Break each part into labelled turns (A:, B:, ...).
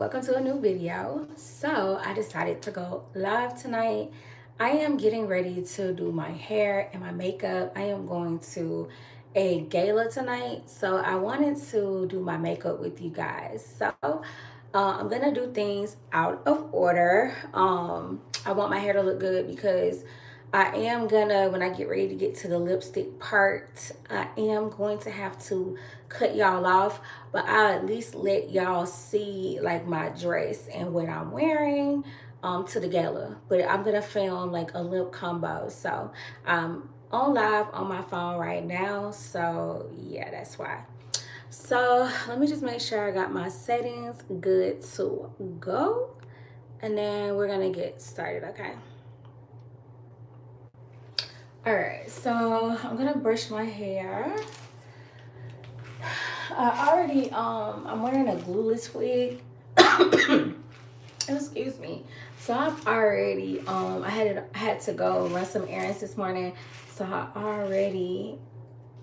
A: welcome to a new video. So I decided to go live tonight. I am getting ready to do my hair and my makeup. I am going to a gala tonight, so I wanted to do my makeup with you guys. I'm gonna do things out of order. I want my hair to look good because I am gonna, when I get ready to get to the lipstick part, I am going to have to cut y'all off, but I'll at least let y'all see like my dress and what I'm wearing to the gala. But I'm gonna film like a lip combo. So I'm on live on my phone right now. So yeah, that's why. So let me just make sure I got my settings good to go. And then we're gonna get started, okay? All right, so I'm gonna brush my hair. I'm wearing a glueless wig. Excuse me. So I've already I had to go run some errands this morning. So I already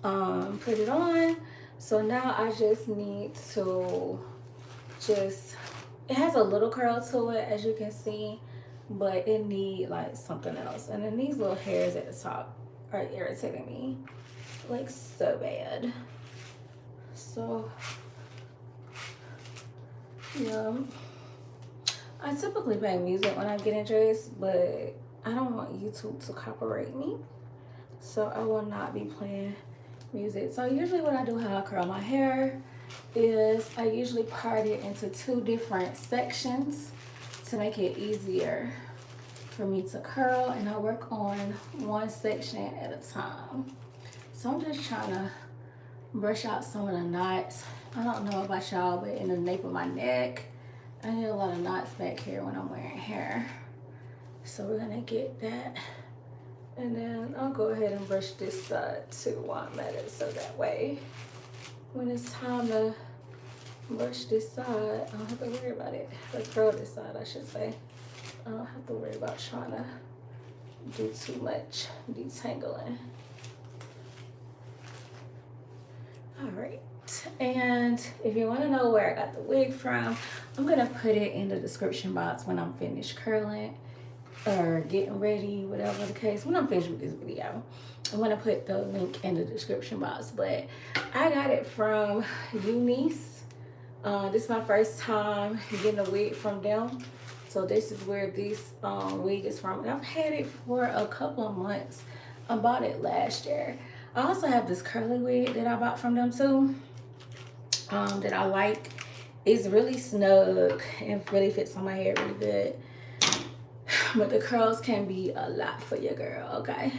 A: put it on. So now I just need to just, it has a little curl to it as you can see, but it need like something else. And then these little hairs at the top are irritating me like so bad. So yeah, I typically play music when I'm getting dressed, but I don't want YouTube to copyright me, so I will not be playing music. So usually what I do, how I curl my hair, is I usually part it into two different sections to make it easier for me to curl, and I work on one section at a time. So I'm just trying to brush out some of the knots. I don't know about y'all, but in the nape of my neck, I get a lot of knots back here when I'm wearing hair. So we're gonna get that. And then I'll go ahead and brush this side too while I'm at it, so that way when it's time to brush this side, I don't have to worry about it. Or curl this side, I should say. I don't have to worry about trying to do too much detangling. All right, and if you want to know where I got the wig from, I'm gonna put it in the description box when I'm finished curling or getting ready, whatever the case. When I'm finished with this video, I'm gonna put the link in the description box. But I got it from Eunice. This is my first time getting a wig from them, so this is where this wig is from, and I've had it for a couple of months. I bought it last year. I also have this curly wig that I bought from them too, that I like. It's really snug and really fits on my hair really good, but the curls can be a lot for your girl, okay?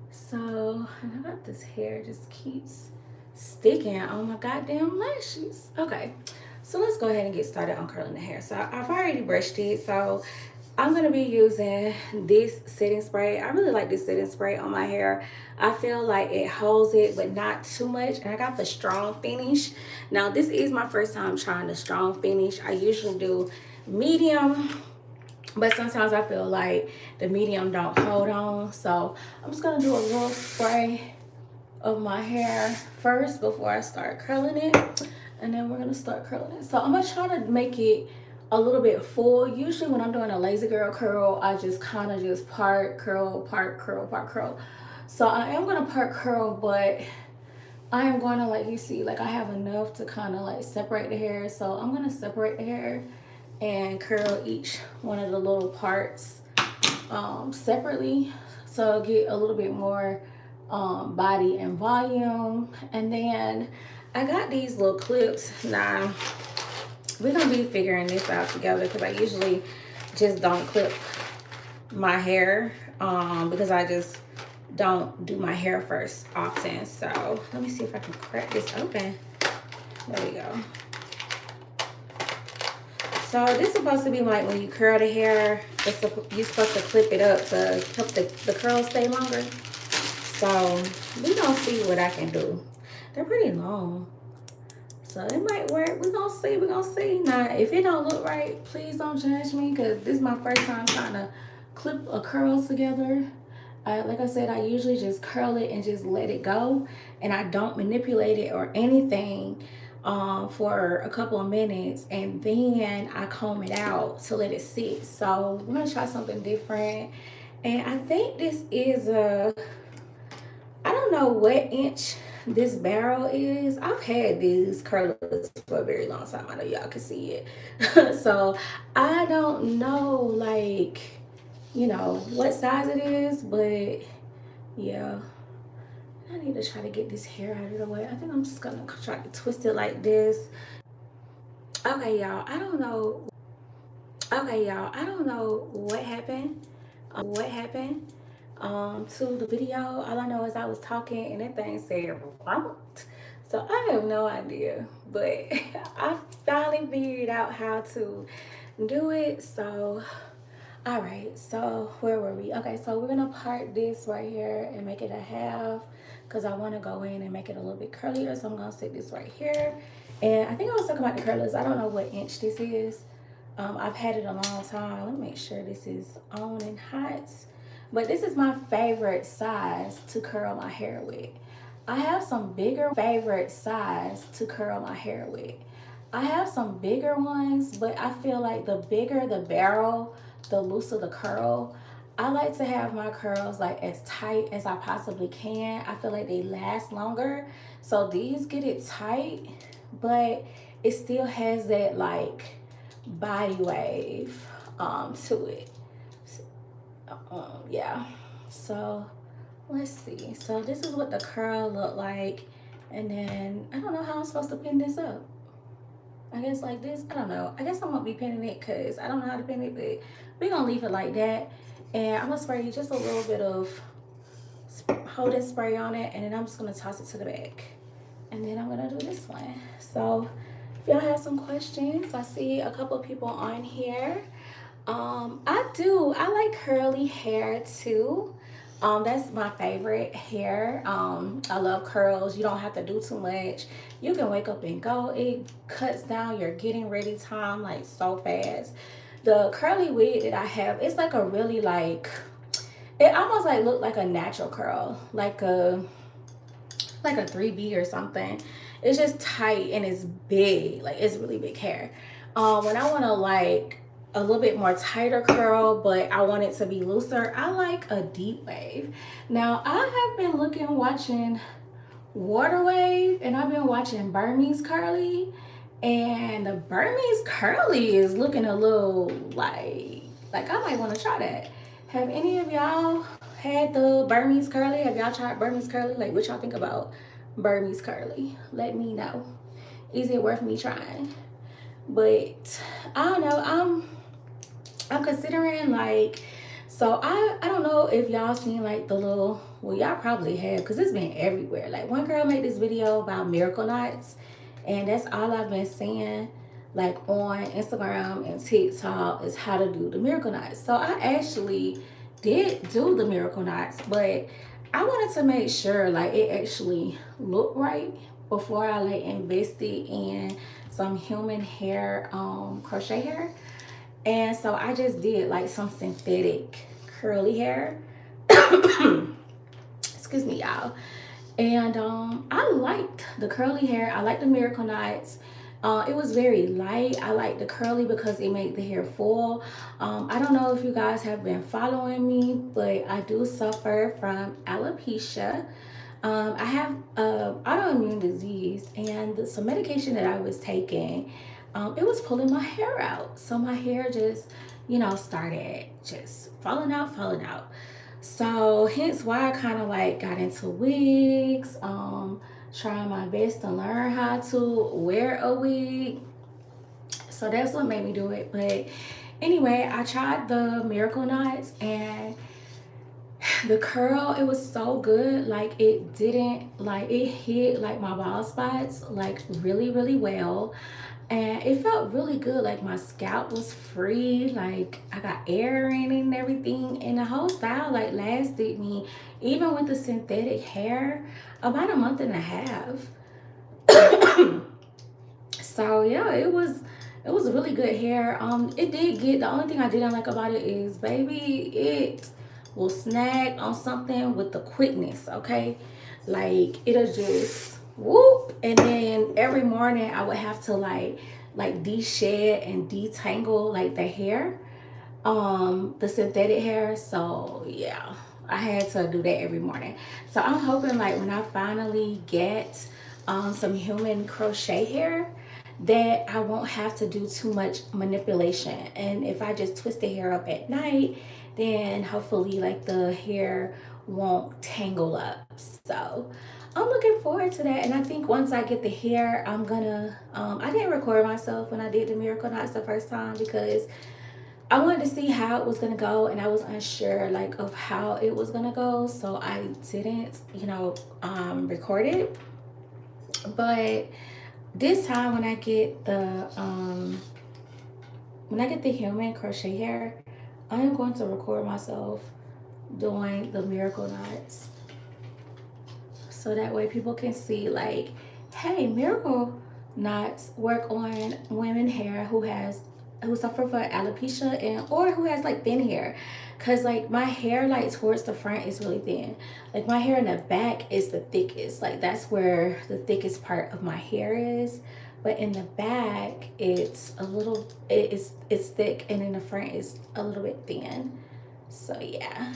A: So, and I got this hair just keeps sticking on my goddamn lashes. Okay, so let's go ahead and get started on curling the hair. So I've already brushed it, so I'm gonna be using this setting spray. I really like this setting spray on my hair. I feel like it holds it, but not too much. And I got the strong finish. Now this is my first time trying the strong finish. I usually do medium, but sometimes I feel like the medium don't hold on. So I'm just gonna do a little spray of my hair first before I start curling it. And then we're gonna start curling it. So I'm gonna try to make it a little bit full. Usually when I'm doing a lazy girl curl, I just kind of just part, curl, part, curl, part, curl. So I am gonna part curl, but I am going to, like you see, like I have enough to kind of like separate the hair. So I'm gonna separate the hair and curl each one of the little parts separately, so I'll get a little bit more body and volume. And then I got these little clips. Now we're gonna be figuring this out together because I usually just don't clip my hair because I just don't do my hair first often. So let me see if I can crack this open. There we go. So this is supposed to be like when you curl the hair, you're supposed to clip it up to help the curls stay longer. So we're gonna see what I can do. They're pretty long, so it might work. We're gonna see, we're gonna see. Now, if it don't look right, please don't judge me, because this is my first time trying to clip a curl together. Like I said, I usually just curl it and just let it go, and I don't manipulate it or anything. for a couple of minutes, and then I comb it out to let it sit. So we're gonna try something different. And I think this is I don't know what inch this barrel is. I've had these curlers for a very long time. I know y'all can see it. So I don't know, like, you know, what size it is, but yeah. I need to try to get this hair out of the way. I think I'm just gonna try to twist it like this. Okay, y'all, I don't know. Okay, y'all, I don't know what happened. To the video. All I know is I was talking and that thing said prompt. So I have no idea. But I finally figured out how to do it. So alright, so where were we? Okay, so we're gonna part this right here and make it a half because I want to go in and make it a little bit curlier. So I'm gonna set this right here. And I think I was talking about the curlers. I don't know what inch this is. I've had it a long time. Let me make sure this is on and hot. But this is my favorite size to curl my hair with. I have some bigger favorite size to curl my hair with. I have some bigger ones, but I feel like the bigger the barrel, the looser the curl. I like to have my curls like as tight as I possibly can. I feel like they last longer. So these get it tight, but it still has that like body wave to it. Yeah, so let's see. So this is what the curl look like, and then I don't know how I'm supposed to pin this up. I guess like this. I don't know. I guess I'm gonna be pinning it because I don't know how to pin it, but we're gonna leave it like that. And I'm gonna spray just a little bit of holding spray on it, and then I'm just gonna toss it to the back. And then I'm gonna do this one. So if y'all have some questions, I see a couple of people on here. I like curly hair too. That's my favorite hair. I love curls. You don't have to do too much. You can wake up and go. It cuts down your getting ready time like so fast. The curly wig that I have, it's like a really like, it almost like look like a natural curl, like a 3B or something. It's just tight and it's big, like it's really big hair. When I want to like a little bit more tighter curl, but I want it to be looser, I like a deep wave. Now I have been watching water wave, and I've been watching Burmese curly, and the Burmese curly is looking a little like I might want to try that. Have any of y'all had the Burmese curly? Have y'all tried Burmese curly? Like, what y'all think about Burmese curly? Let me know. Is it worth me trying? But I don't know. I'm considering like, so I don't know if y'all seen like the little, well y'all probably have because it's been everywhere. Like one girl made this video about miracle knots, and that's all I've been seeing like on Instagram and TikTok is how to do the miracle knots. So I actually did do the miracle knots, but I wanted to make sure like it actually looked right before I like invested in some human hair, crochet hair. And so I just did like some synthetic curly hair. Excuse me, y'all. And I liked the curly hair. I liked the miracle knots. It was very light. I like the curly because it made the hair full. I don't know if you guys have been following me, but I do suffer from alopecia. I have autoimmune disease, and some medication that I was taking, it was pulling my hair out. So my hair just, you know, started just falling out. So hence why I kind of like got into wigs, trying my best to learn how to wear a wig. So that's what made me do it. But anyway, I tried the miracle knots, and the curl, it was so good. Like it didn't, like it hit like my bald spots like really well, and it felt really good. Like my scalp was free, like I got air in it and everything, and the whole style like lasted me, even with the synthetic hair, about a month and a half. So yeah, it was really good hair. It did get, the only thing I didn't like about it is, baby, it will snag on something with the quickness, okay? Like it'll just whoop. And then every morning I would have to like de-shed and detangle like the hair, the synthetic hair. So yeah, I had to do that every morning. So I'm hoping like when I finally get some human crochet hair, that I won't have to do too much manipulation. And if I just twist the hair up at night, then hopefully like the hair won't tangle up. So I'm looking forward to that. And I think once I get the hair, I'm gonna I didn't record myself when I did the miracle knots the first time because I wanted to see how it was gonna go, and I was unsure like of how it was gonna go, so I didn't, record it. But this time when I get the human crochet hair, I am going to record myself doing the miracle knots, so that way people can see like, hey, miracle knots work on women hair who suffer from alopecia and or who has like thin hair, because like my hair like towards the front is really thin, like my hair in the back is the thickest, like that's where the thickest part of my hair is, but in the back it's thick, and in the front is a little bit thin. So yeah.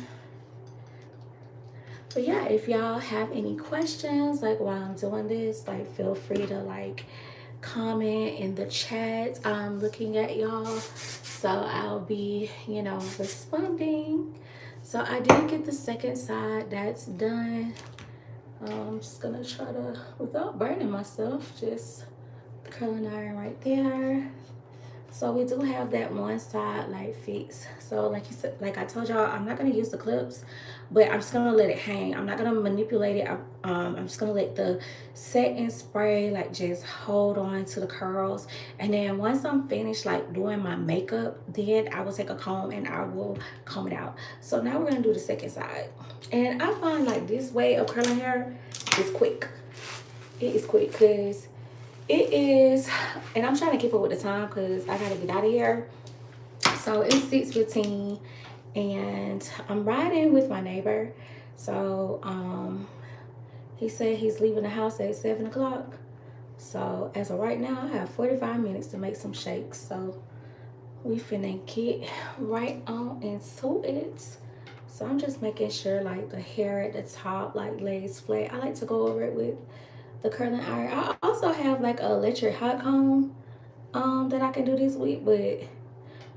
A: But yeah, if y'all have any questions like while I'm doing this, like feel free to like comment in the chat. I'm looking at y'all, so I'll be, responding. So I did get the second side, that's done. I'm just gonna try to, without burning myself, just curling iron right there. So we do have that one side like fixed. So like you said, like I told y'all, I'm not gonna use the clips, but I'm just gonna let it hang. I'm not gonna manipulate it. I'm just gonna let the setting spray like just hold on to the curls. And then once I'm finished like doing my makeup, then I will take a comb and I will comb it out. So now we're gonna do the second side. And I find like this way of curling hair is quick. It is quick because it is, and I'm trying to keep up with the time because I gotta get out of here. So it's 6:15 and I'm riding with my neighbor. So he said he's leaving the house at 7 o'clock. So as of right now, I have 45 minutes to make some shakes. So we finna get right on into it. So I'm just making sure like the hair at the top like lays flat. I like to go over it with the curling iron. I also have like an electric hot comb that I can do this with, but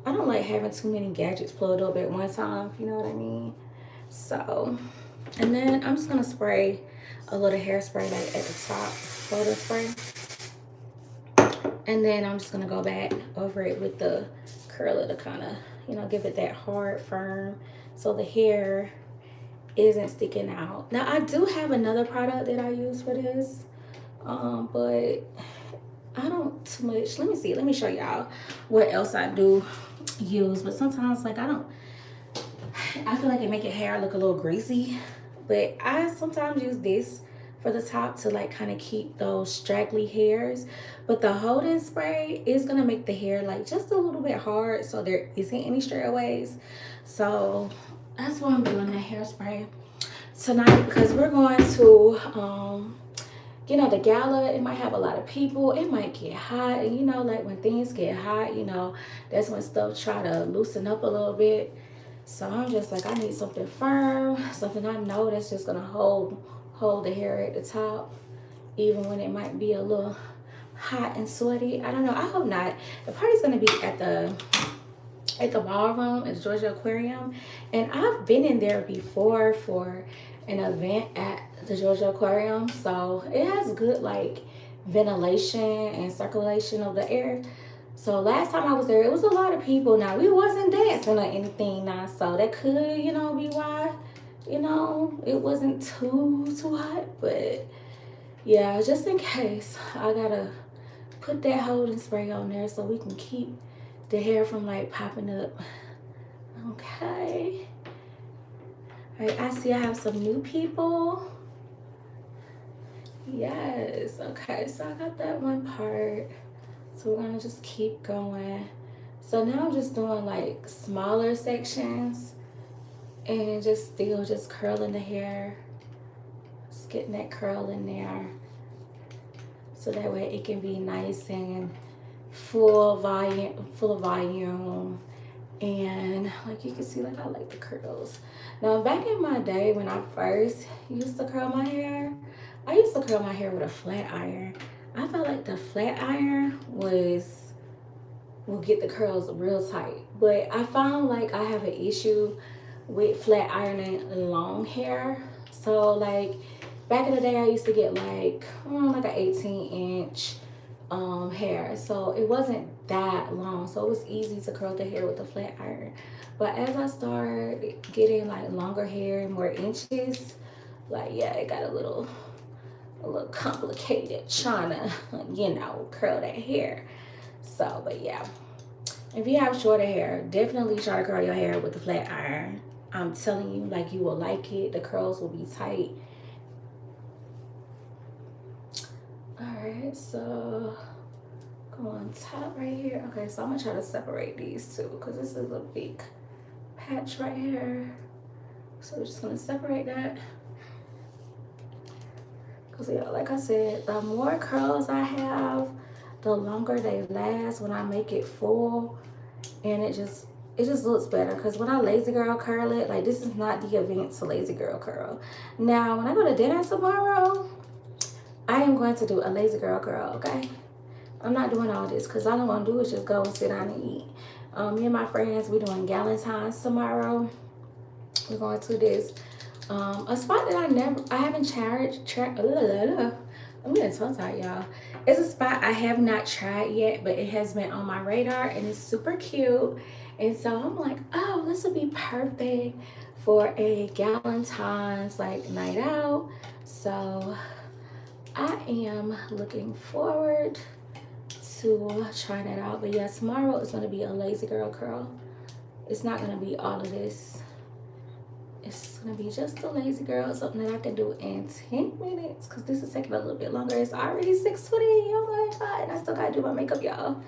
A: I don't like having too many gadgets plugged up at one time, if you know what I mean. So, and then I'm just gonna spray a little hairspray like at the top, photo spray. And then I'm just gonna go back over it with the curler to kind of, give it that hard, firm, so the hair isn't sticking out. Now I do have another product that I use for this, but I don't too much. Let me see. Let me show y'all what else I do use. But sometimes like I feel like it make your hair look a little greasy. But I sometimes use this for the top to like kind of keep those straggly hairs. But the holding spray is gonna make the hair like just a little bit hard so there isn't any straightaways. So that's why I'm doing the hairspray tonight, because we're going to the gala. It might have a lot of people, it might get hot, and like when things get hot, that's when stuff try to loosen up a little bit. So I'm just like, I need something firm, something I know that's just gonna hold the hair at the top, even when it might be a little hot and sweaty. I don't know, I hope not. The party's gonna be at the ballroom at the Georgia Aquarium, and I've been in there before for an event at the Georgia Aquarium, so it has good like ventilation and circulation of the air. So last time I was there, it was a lot of people. Now we wasn't dancing or anything now, so that could be why it wasn't too hot. But yeah, just in case, I gotta put that holding spray on there so we can keep the hair from like popping up. Okay. All right, I see I have some new people. Yes. Okay, so I got that one part. So we're gonna just keep going. So now I'm just doing like smaller sections and just curling the hair. Just getting that curl in there. so that way it can be nice and full of volume. And like you can see, like I like the curls. Now back in my day when I first used to curl my hair, I used to curl my hair with a flat iron. I felt like the flat iron will get the curls real tight. But I found like I have an issue with flat ironing long hair. So like back in the day I used to get like like an 18-inch hair, so it wasn't that long, so it was easy to curl the hair with a flat iron. But as I started getting like longer hair, more inches, like yeah, it got a little complicated trying to curl that hair. So but yeah, if you have shorter hair, definitely try to curl your hair with the flat iron. I'm telling you, like, you will like it. The curls will be tight. Alright, so go on top right here. Okay, so I'm gonna try to separate these two because this is a big patch right here. So we're just gonna separate that. Because yeah, like I said, the more curls I have, the longer they last when I make it full, and it just looks better. Because when I lazy girl curl it, like this is not the event to lazy girl curl. Now when I go to dinner tomorrow, I am going to do a lazy girl curl, okay? I'm not doing all this because all I'm gonna do is just go and sit down and eat. Me and my friends, we're doing Galentine's tomorrow. We're going to this a spot that I haven't tried. I'm getting so tired, y'all. It's a spot I have not tried yet, but it has been on my radar and it's super cute. And so I'm like, oh, this would be perfect for a Galentine's like night out. So I am looking forward to trying it out. But yeah, tomorrow is going to be a lazy girl curl. It's not going to be all of this. It's going to be just a lazy girl, something that I can do in 10 minutes because this is taking a little bit longer. It's already 6:20. Oh my God. And I still got to do my makeup, y'all.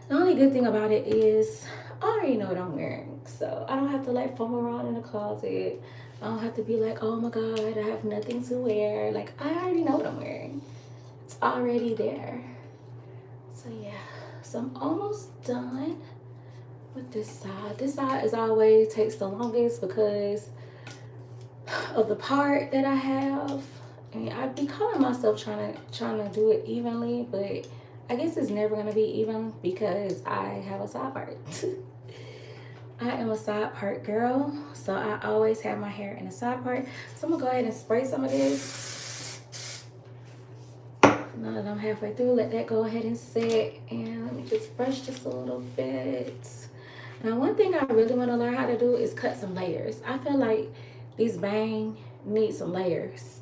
A: The only good thing about it is I already know what I'm wearing. So I don't have to like foam around in the closet. I don't have to be like, oh my God, I have nothing to wear. Like, I already know what I'm wearing. It's already there. So yeah, so I'm almost done with this side. This side as always takes the longest because of the part that I have. And I'd be calling myself trying to do it evenly, but I guess it's never gonna be even because I have a side part. I am a side part girl, so I always have my hair in a side part. So I'm gonna go ahead and spray some of this. Now that I'm halfway through, let that go ahead and set. And let me just brush just a little bit. Now, one thing I really want to learn how to do is cut some layers. I feel like these bangs need some layers.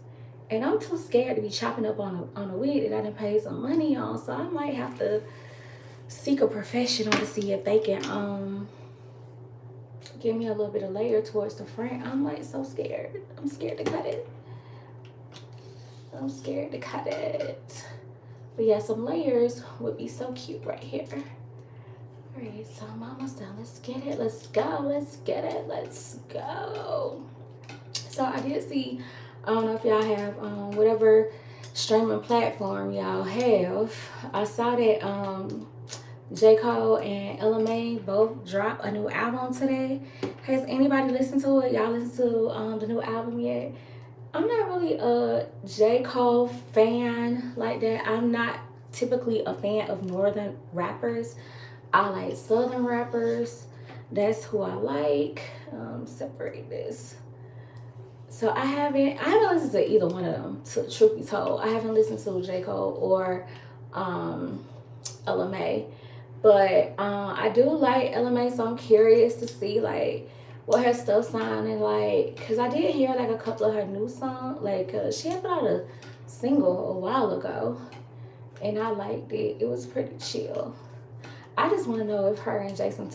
A: And I'm too scared to be chopping up on a wig that I didn't pay some money on. So I might have to seek a professional to see if they can give me a little bit of layer towards the front. I'm like so scared. I'm scared to cut it. I'm scared to cut it. But yeah, some layers would be so cute right here. All right, so I'm almost done. Let's get it. Let's go. Let's get it. Let's go. So I did see, I don't know if y'all have whatever streaming platform y'all have. I saw that J. Cole and LMA both dropped a new album today. Has anybody listened to it? Y'all listened to the new album yet? I'm not really a J. Cole fan like that. I'm not typically a fan of northern rappers. I like southern rappers. That's who I like. Separate this. So I haven't listened to either one of them, to truth be told. I haven't listened to J. Cole or LMA. But I do like LMA, so I'm curious to see like what her stuff sounding like. Cause I did hear like a couple of her new songs. Like she had put out a single a while ago, and I liked it. It was pretty chill. I just want to know if her and Jason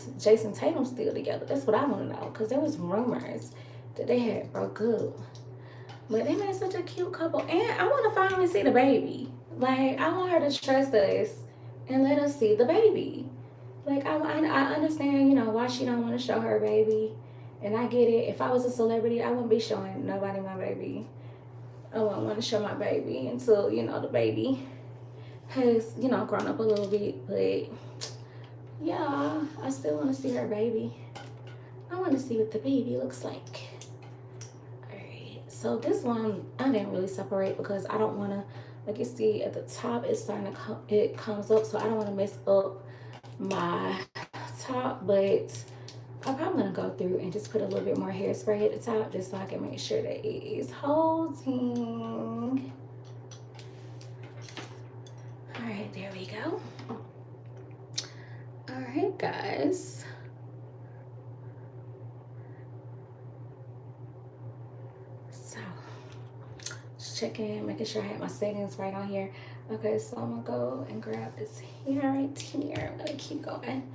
A: Tatum still together. That's what I want to know. Cause there was rumors that they had broke up. But they made such a cute couple, and I want to finally see the baby. Like I want her to trust us and let us see the baby. Like I understand, you know, why she don't want to show her baby, and I get it. If I was a celebrity, I wouldn't be showing nobody my baby. I wouldn't want to show my baby until, you know, the baby has, you know, grown up a little bit. But yeah, I still want to see her baby. I want to see what the baby looks like. Alright, so this one I didn't really separate because I don't want to, like you see at the top it's starting to come, it comes up, so I don't want to mess up my top. But I'm probably gonna go through and just put a little bit more hairspray at the top just so I can make sure that it is holding. All right, there we go. All right, guys. So, just checking, making sure I have my settings right on here. Okay, so I'm gonna go and grab this hair right here. I'm gonna keep going.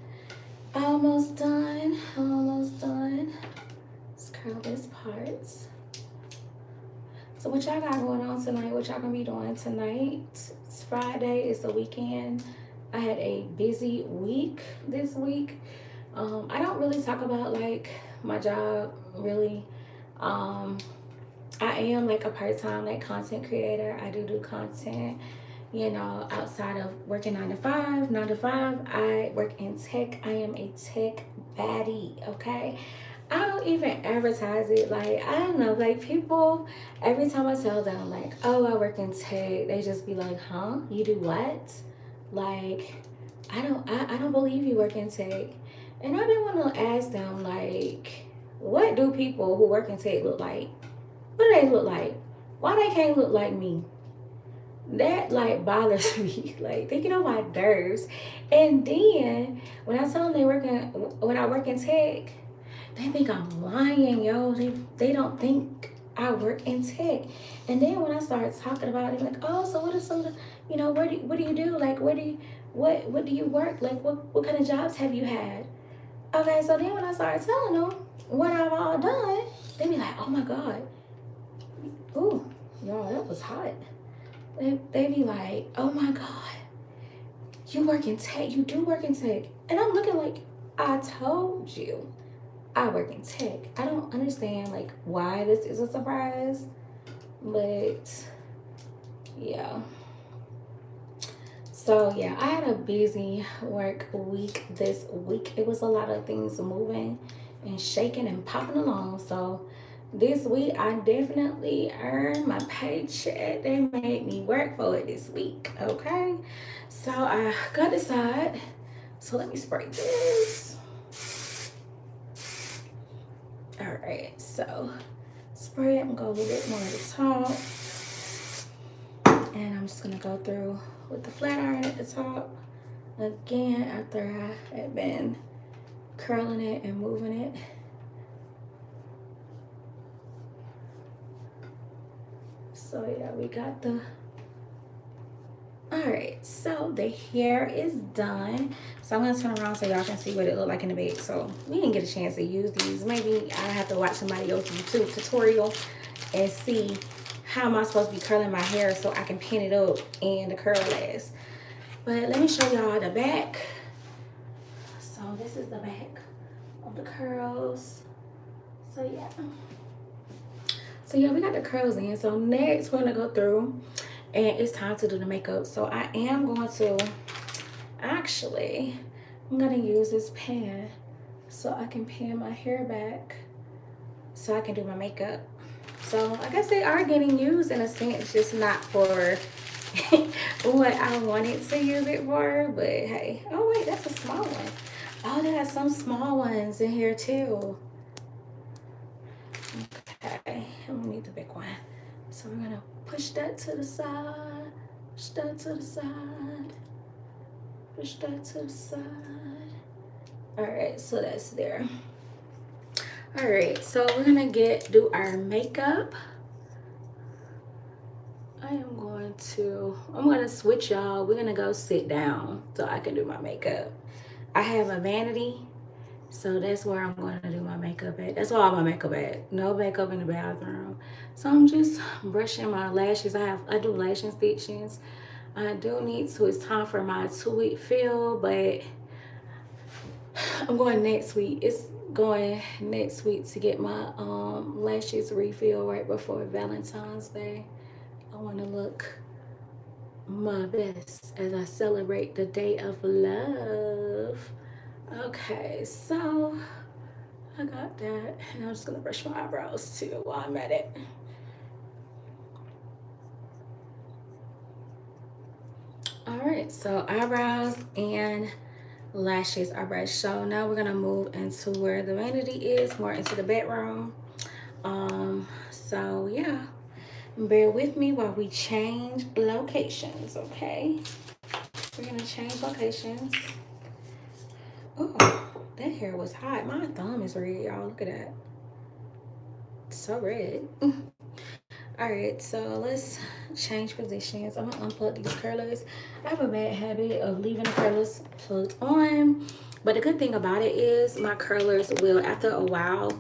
A: Almost done, almost done. Let's curl this part. So what y'all got going on tonight? What y'all gonna be doing tonight? It's Friday, it's the weekend. I had a busy week this week. I don't really talk about like my job really. I am like a part-time like content creator. I do content, you know, outside of working 9 to 5. 9 to 5, I work in tech. I am a tech baddie, okay? I don't even advertise it. Like, I don't know, like people, every time I tell them like, oh, I work in tech, they just be like, huh? You do what? Like, I don't believe you work in tech. And I've been wanting to ask them like, what do people who work in tech look like? What do they look like? Why they can't look like me? That like bothers me. Like, they get on my nerves. And then when I tell them when I work in tech, they think I'm lying, yo. They don't think I work in tech. And then when I start talking about it, like, oh, so what are some of the, you know, what do you do? Like, what do you work? Like, what kind of jobs have you had? Okay, so then when I start telling them what I've all done, they be like, oh my God. Ooh, y'all, that was hot. They be like, oh my God, you work in tech, you do work in tech. And I'm looking like, I told you I work in tech. I don't understand like why this is a surprise, but yeah. So yeah, I had a busy work week this week. It was a lot of things moving and shaking and popping along. So this week I definitely earned my paycheck. They made me work for it this week, okay? So I got this side. So let me spray this. All right, so spray it and go a little bit more at the top. And I'm just gonna go through with the flat iron at the top. Again, after I had been curling it and moving it. So yeah, we got the, all right, so the hair is done. So I'm gonna turn around so y'all can see what it looked like in the bag. So we didn't get a chance to use these. Maybe I have to watch somebody else's YouTube tutorial and see how am I supposed to be curling my hair so I can pin it up and the curl lasts. But let me show y'all the back. So this is the back of the curls. So yeah. So yeah, we got the curls in. So next we're gonna go through and it's time to do the makeup. So I am going to, actually, I'm gonna use this pan so I can pin my hair back so I can do my makeup. So I guess they are getting used in a sense, just not for what I wanted to use it for, but hey. Oh wait, that's a small one. Oh, they got some small ones in here too. Okay, I'm gonna need the big one. So we're gonna push that to the side, push that to the side, push that to the side. All right, so that's there. All right, so we're gonna do our makeup. I'm gonna switch y'all. We're gonna go sit down so I can do my makeup. I have a vanity, so that's where I'm gonna do my makeup at. That's all my makeup at. No makeup in the bathroom. So I'm just brushing my lashes. I do lash extensions. I do need to, it's time for my 2-week fill, but I'm going next week. It's going next week to get my lashes refilled right before Valentine's Day. I want to look my best as I celebrate the day of love. Okay, so I got that, and I'm just gonna brush my eyebrows too while I'm at it. All right, so eyebrows and lashes are brushed. So now we're gonna move into where the vanity is, more into the bedroom. So yeah, bear with me while we change locations, okay? We're gonna change locations. Oh, that hair was hot. My thumb is red, y'all. Look at that. It's so red. All right, so let's change positions. I'm gonna unplug these curlers. I have a bad habit of leaving the curlers plugged on, but the good thing about it is my curlers will, after a while,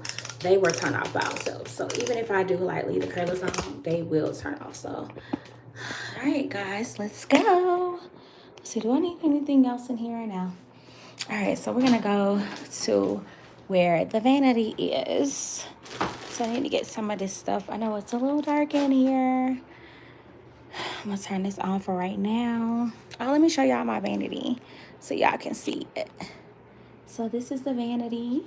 A: they will turn off by themselves. So even if I do like leave the curlers on, they will turn off. So, all right, guys, let's go. Let's see, do I need anything else in here right now? All right, so we're gonna go to where the vanity is. So I need to get some of this stuff. I know it's a little dark in here. I'm gonna turn this on for right now. Oh, let me show y'all my vanity so y'all can see it. So this is the vanity.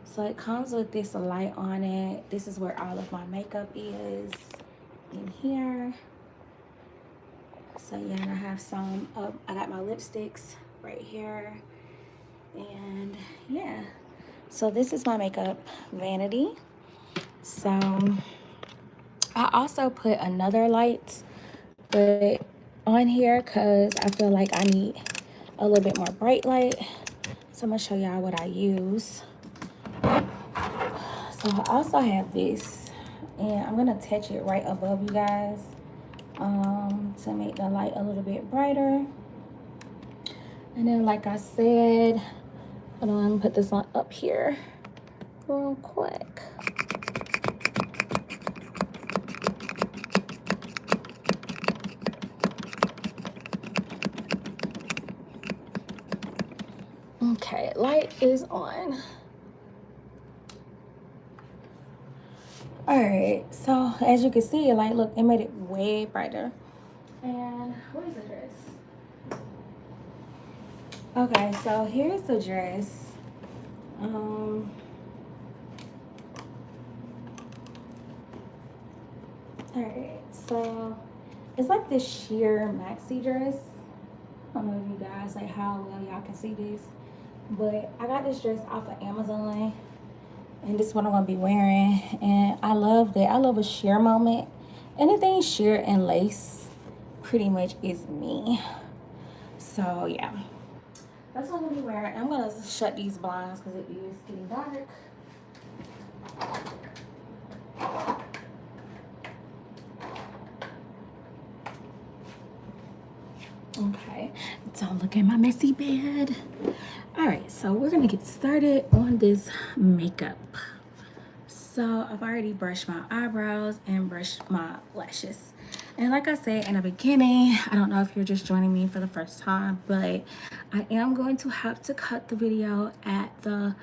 A: So it comes with this light on it. This is where all of my makeup is in here. So yeah, and I have some of, I got my lipsticks right here. And yeah, so this is my makeup vanity. So I also put another light but on here because I feel like I need a little bit more bright light. So I'm gonna show y'all what I use. So I also have this, and I'm gonna touch it right above you guys to make the light a little bit brighter. And then like I said, hold on, I'm gonna put this on up here real quick. Okay, light is on. All right, so as you can see, like, look, it made it way brighter. And what is the dress? Okay, so here's the dress. All right, so it's like this sheer maxi dress. I don't know if you guys, like, how well y'all can see this, but I got this dress off of Amazon, and this is what I'm gonna be wearing. And I love that. I love a sheer moment. Anything sheer and lace pretty much is me. So yeah, that's what I'm gonna be wearing. I'm gonna shut these blinds because it is getting dark. Okay, don't look at my messy bed. All right, so we're gonna get started on this makeup. So I've already brushed my eyebrows and brushed my lashes. And like I said in the beginning, I don't know if you're just joining me for the first time, but I am going to have to cut the video at the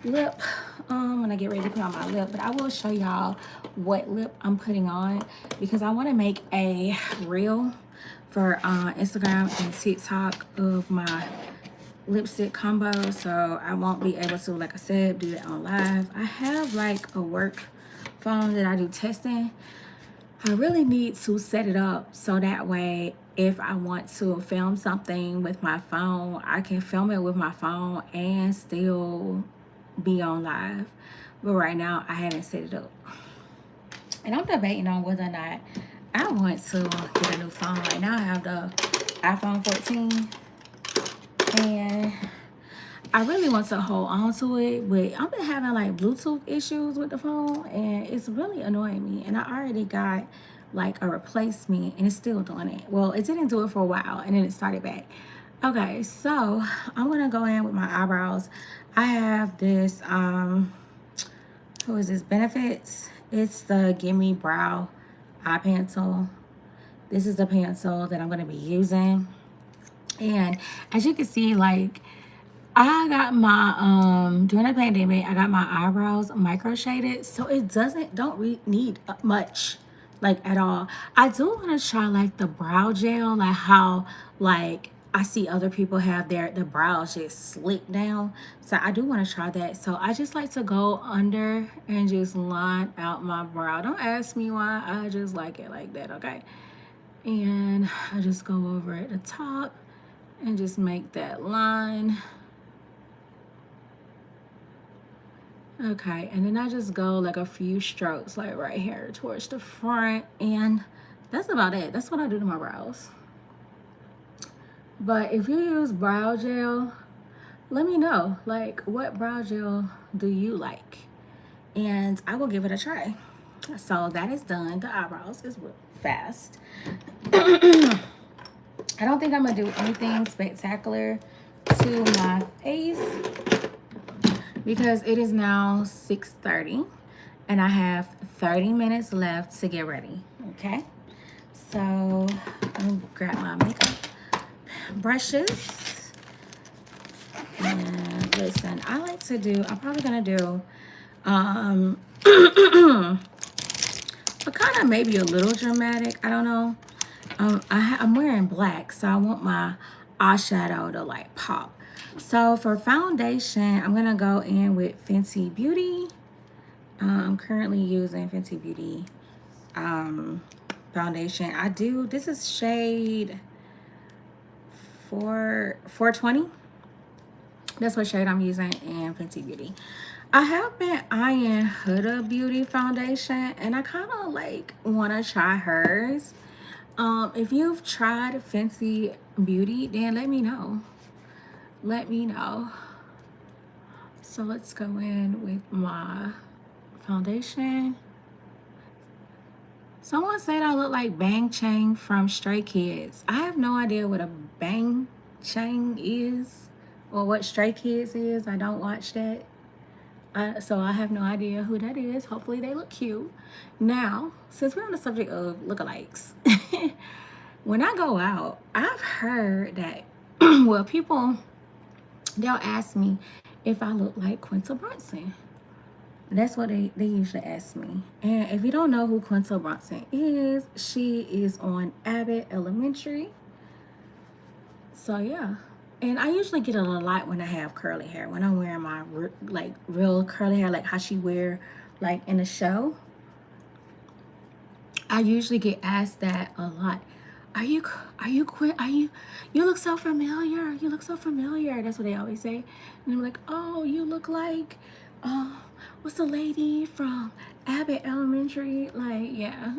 A: lip when I get ready to put on my lip. But I will show y'all what lip I'm putting on because I want to make a reel for Instagram and TikTok of my lipstick combo, so I won't be able to, like I said, do it on live. I have like a work phone that I do testing. I really need to set it up so that way if I want to film something with my phone, I can film it with my phone and still be on live. But right now I haven't set it up, and I'm debating on whether or not I want to get a new phone. Right now I have the iPhone 14 and I really want to hold on to it, but I've been having like Bluetooth issues with the phone and it's really annoying me. And I already got like a replacement and it's still doing it. Well, it didn't do it for a while and then it started back. Okay, so I'm gonna go in with my eyebrows. I have this who is this, Benefits? It's the Gimme Brow Eye Pencil. This is the pencil that I'm gonna be using. And as you can see, like, I got my during the pandemic I got my eyebrows micro shaded, so it don't need much like at all. I do want to try like the brow gel, like how like I see other people have the brows just slick down. So I do want to try that. So I just like to go under and just line out my brow. Don't ask me why. I just like it like that, okay? And I just go over at the top and just make that line. Okay, and then I just go like a few strokes like right here towards the front, and that's about it. That's what I do to my brows. But if you use brow gel, let me know, like, what brow gel do you like? And I will give it a try. So that is done. The eyebrows is fast. I don't think I'm gonna do anything spectacular to my face because it is now 6:30 and I have 30 minutes left to get ready. Okay, so let me grab my makeup brushes. And listen, I like to do, I'm probably gonna do but kind of maybe a little dramatic, I don't know. I'm wearing black, so I want my eyeshadow to like pop. So for foundation, I'm gonna go in with Fenty Beauty. I'm currently using Fenty Beauty foundation. This is shade 420. That's what shade I'm using in Fenty Beauty. I have been eyeing Huda Beauty foundation, and I kind of like want to try hers. If you've tried Fenty Beauty, then let me know. Let me know. So let's go in with my foundation. Someone said I look like Bang Chang from Stray Kids. I have no idea what a Bang Chang is or what Stray Kids is. I don't watch that. So I have no idea who that is. Hopefully they look cute. Now, since we're on the subject of lookalikes, when I go out, I've heard that, well, people, they'll ask me if I look like Quinta Brunson. That's what they usually ask me. And if you don't know who Quinta Brunson is, she is on Abbott Elementary. So yeah. And I usually get it a lot when I have curly hair. When I'm wearing my like real curly hair, like how she wear like in the show. I usually get asked that a lot. You look so familiar. You look so familiar. That's what they always say. And I'm like, oh, you look like, what's the lady from Abbott Elementary? Like, yeah.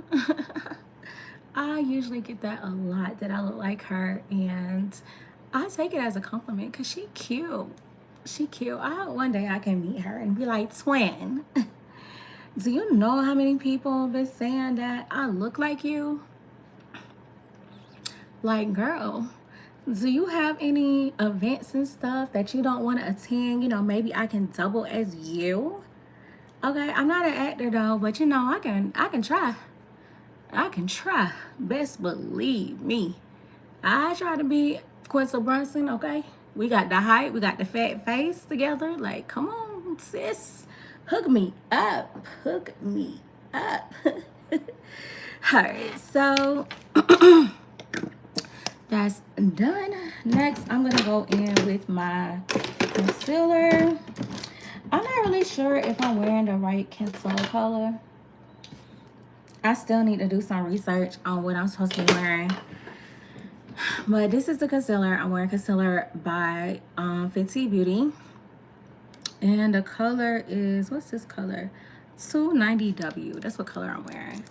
A: I usually get that a lot, that I look like her, and I take it as a compliment because she cute. She cute. I hope one day I can meet her and be like, twin. Do you know how many people have been saying that I look like you? Like, girl, do you have any events and stuff that you don't want to attend? You know, maybe I can double as you. Okay, I'm not an actor though, but you know, I can try. I can try. Best believe me. I try to be Quinta Brunson, okay? We got the height, we got the fat face together. Like, come on, sis. Hook me up. Hook me up. Alright, so that's done. Next, I'm gonna go in with my concealer. I'm not really sure if I'm wearing the right concealer color. I still need to do some research on what I'm supposed to be wearing. But this is the concealer. I'm wearing concealer by Fenty Beauty. And the color is, what's this color? 290W. That's what color I'm wearing.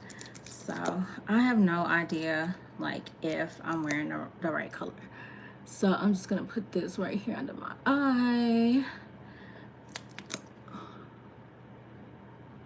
A: So I have no idea like if I'm wearing the right color. So I'm just gonna put this right here under my eye.